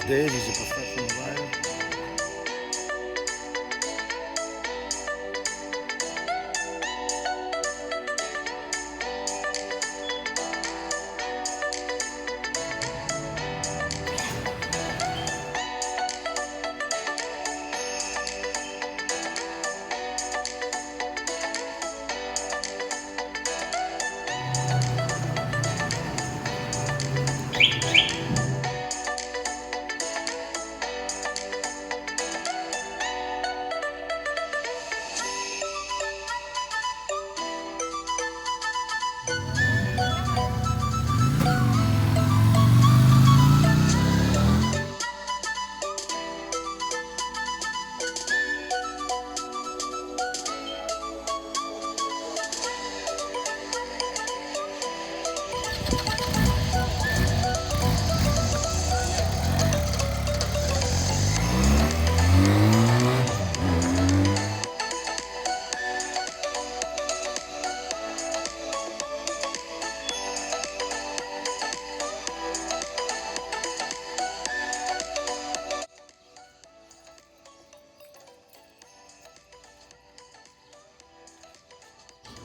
Dave is a professional rider.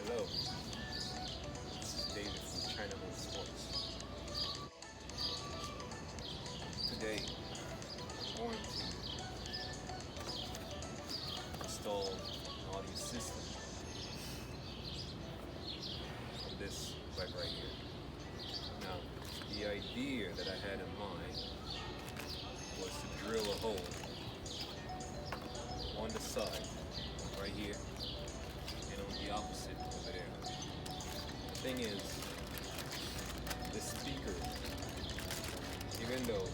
Hello, this is David from China Sports. Today, I'm going to install an audio system on this bike right here. Now, the idea that I had in mind was to drill a hole on the side, right here, and on the opposite over there. The thing is, the speaker, even though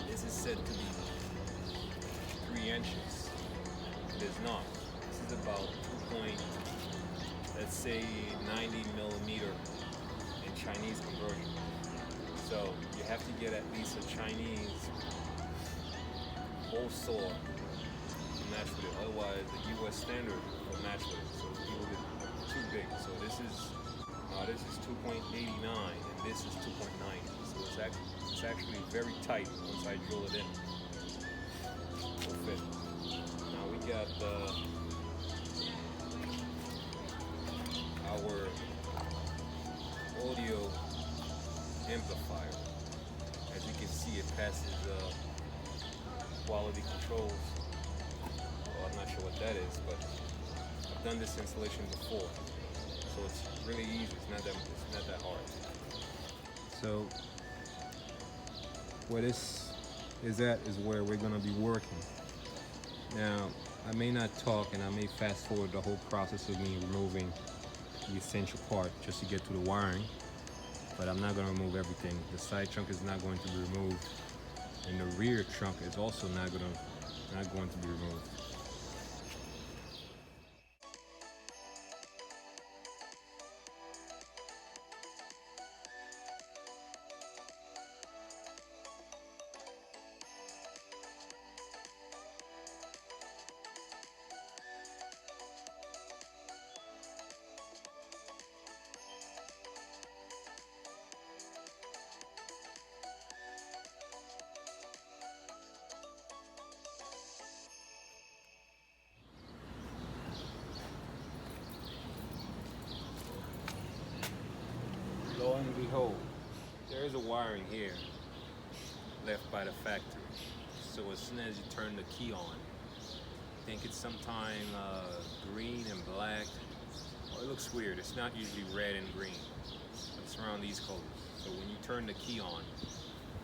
this is said to be 3 inches, it is not. This is about 90 millimeter in Chinese conversion. So you have to get at least a Chinese hole saw to match with it. Otherwise, the US standard will match with it. So it's a little bit too big. So this is 2.89 and this is 2.9. So it's actually very tight once I drill it in. It'll fit. Now we got our audio amplifier. As you can see, it passes quality controls. Well, I'm not sure what that is, but I've done this installation before, so it's really easy. It's not that hard. So where this is at is where we're going to be working. Now, I may not talk and I may fast forward the whole process of me removing the essential part just to get to the wiring, but I'm not going to remove everything. The side trunk is not going to be removed, and the rear trunk is also not going to be removed. Lo and behold, there is a wiring here left by the factory. So as soon as you turn the key on, I think it's sometime green and black. Oh, it looks weird. It's not usually red and green. It's around these colors. So when you turn the key on,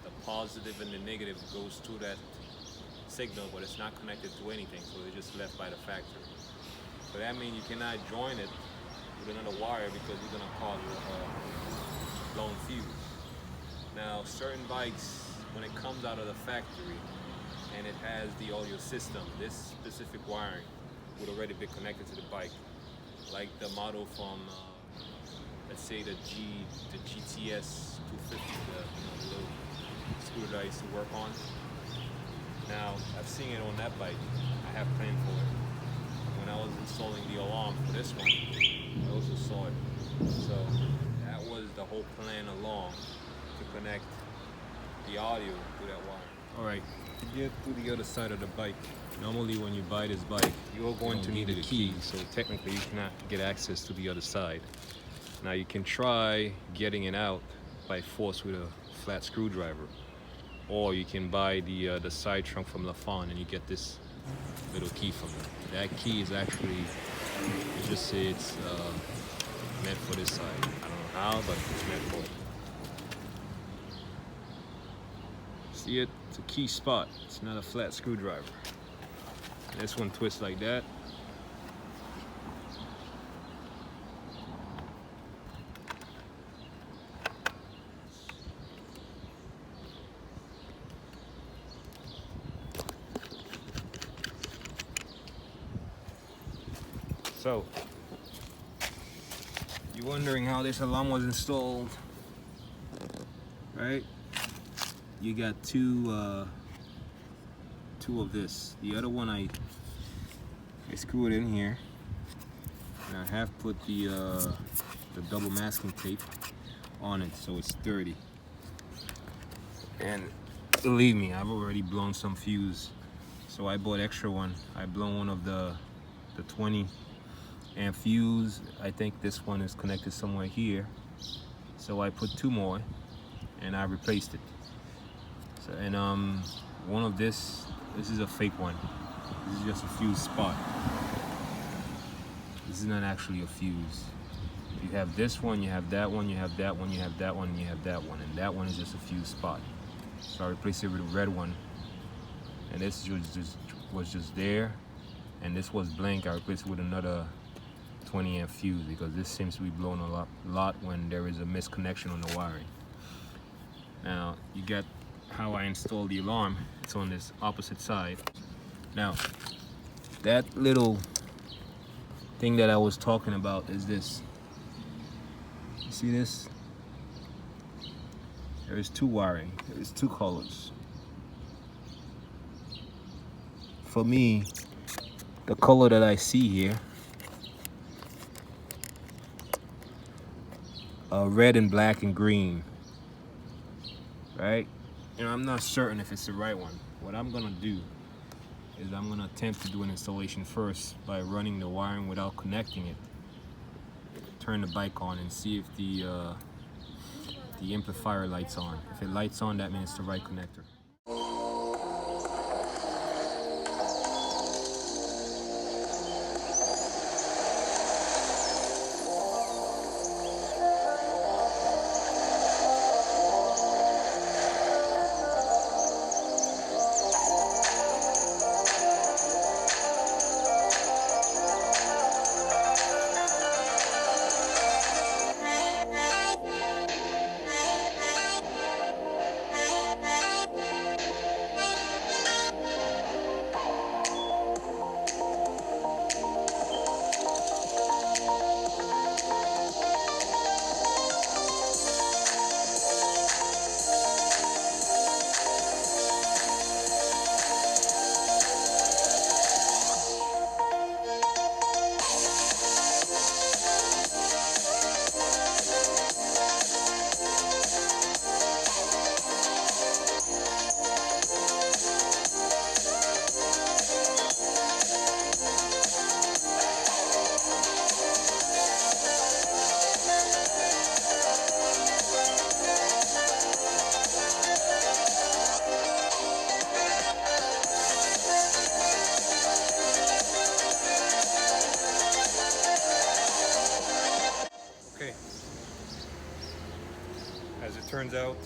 the positive and the negative goes to that signal, but it's not connected to anything. So it's just left by the factory. So that means you cannot join it with another wire because you're gonna cause a blown fuse. Now, certain bikes, when it comes out of the factory and it has the audio system, this specific wiring would already be connected to the bike, like the model from, let's say the GTS 250, the little scooter that I used to work on. Now, I've seen it on that bike. I have planned for it. When I was installing the alarm for this one, I also saw it. So that was the whole plan along, to connect the audio through that wire. All right, to get to the other side of the bike, normally when you buy this bike, you're going to need a key, so technically you cannot get access to the other side. Now you can try getting it out by force with a flat screwdriver, or you can buy the side trunk from Lifan and you get this little key from them. That key is actually, it just say it's meant for this side. I don't know how, but it's meant for it. See it? It's a key spot. It's not a flat screwdriver. This one twists like that. So, you're wondering how this alarm was installed, right? You got two of this. The other one I screw it in here, and I have put the double masking tape on it so it's sturdy. And believe me, I've already blown some fuse, so I bought extra one. I blown one of the 20 amp fuse. I think this one is connected somewhere here, so I put 2 more and I replaced it. So, and one of this is a fake one. This is just a fuse spot. This is not actually a fuse. You have this one, you have that one, you have that one, you have that one, and you have that one, and that one is just a fuse spot. So I replaced it with a red one, and this was just there, and this was blank. I replaced it with another 20 amp fuse because this seems to be blowing a lot when there is a misconnection on the wiring. Now you get how I installed the alarm. It's on this opposite side. Now that little thing that I was talking about is this. You see this? There is 2 wiring. There is 2 colors. For me, the color that I see here, red and black and green, right? You know, I'm not certain if it's the right one. What I'm gonna do is I'm gonna attempt to do an installation first by running the wiring without connecting it. Turn the bike on and see if the amplifier lights on. If it lights on, that means it's the right connector. As it turns out,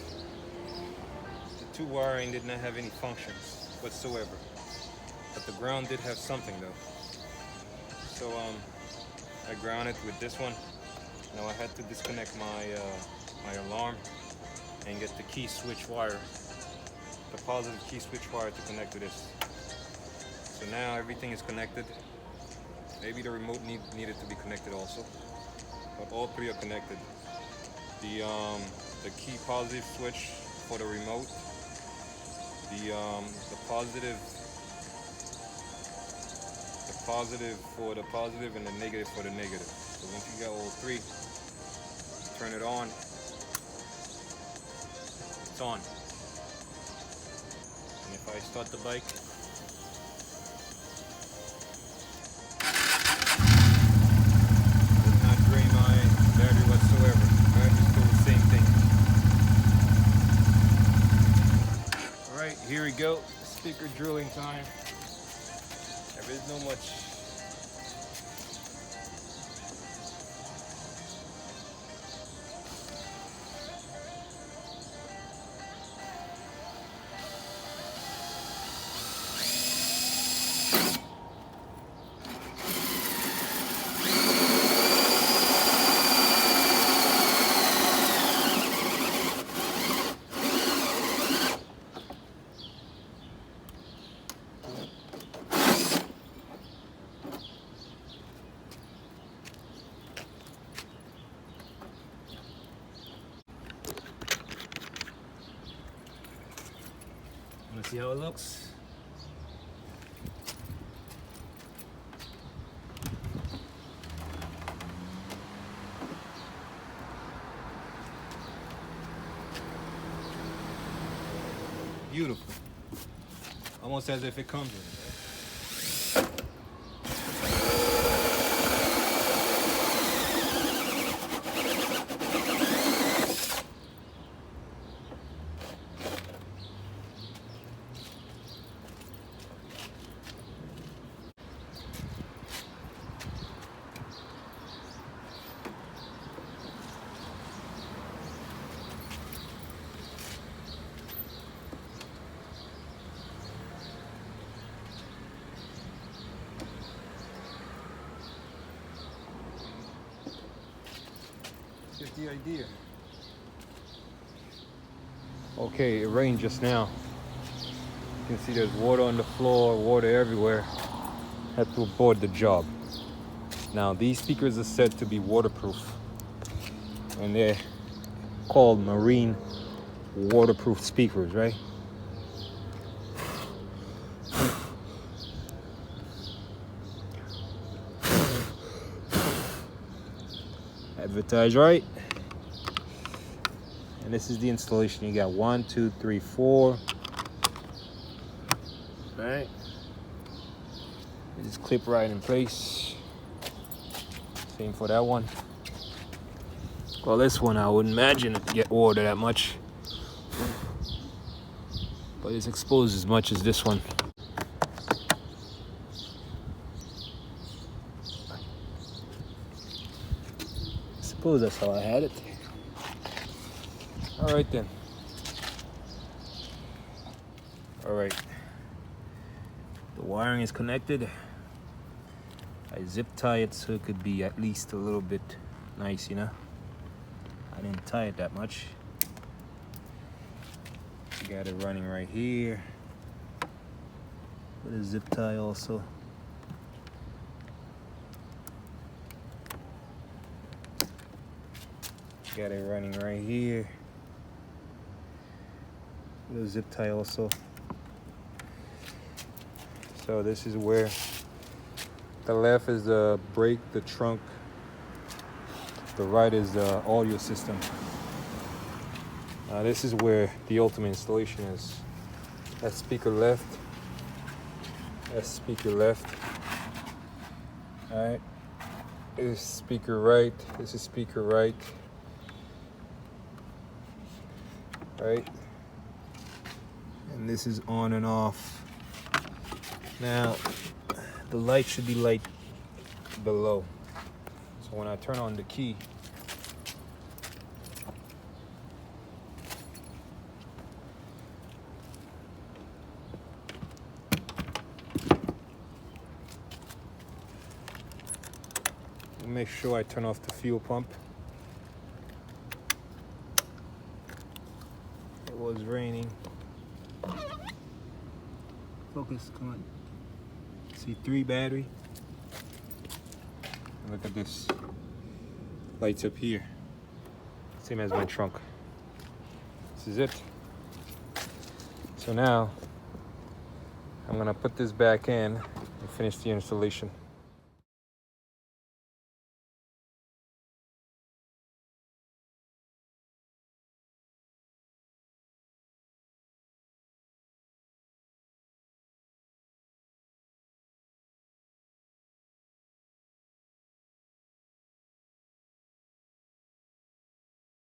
the 2 wiring did not have any functions whatsoever, but the ground did have something though. So I grounded with this one. Now I had to disconnect my alarm and get the key switch wire, the positive key switch wire to connect to this. So now everything is connected. Maybe the remote needed to be connected also, but all 3 are connected. The key positive switch for the remote, the positive for the positive, and the negative for the negative. So once you got all 3, turn it on. It's on. And if I start the bike, would not drain my battery whatsoever. Battery's still the same thing. Alright, here we go. Speaker drilling time. There is no much. Let's see how it looks. Beautiful. Almost as if it comes with it. Get the idea. Okay, it rained just now. You can see there's water on the floor, water everywhere. Had to abort the job. Now these speakers are said to be waterproof, and they're called marine waterproof speakers, right? Advertise right. And this is the installation. You got 1, 2, 3, 4. Right. You just clip right in place. Same for that one. Well, this one I wouldn't imagine it get water that much, but it's exposed as much as this one. I suppose that's how I had it. All right then. All right. The wiring is connected. I zip tie it so it could be at least a little bit nice, you know. I didn't tie it that much. Got it running right here. With a zip tie also. Got it running right here. With a zip tie also. So this is where the left is the brake, the trunk. The right is the audio system. Now this is where the ultimate installation is. That's speaker left. That's speaker left. Alright. This is speaker right. This is speaker right. Right. And this is on and off. Now the light should be light below. So when I turn on the key, make sure I turn off the fuel pump. It was raining. Focus, come on. See, 3 battery. Look at this. Lights up here. Same as my trunk. This is it. So now, I'm gonna put this back in and finish the installation.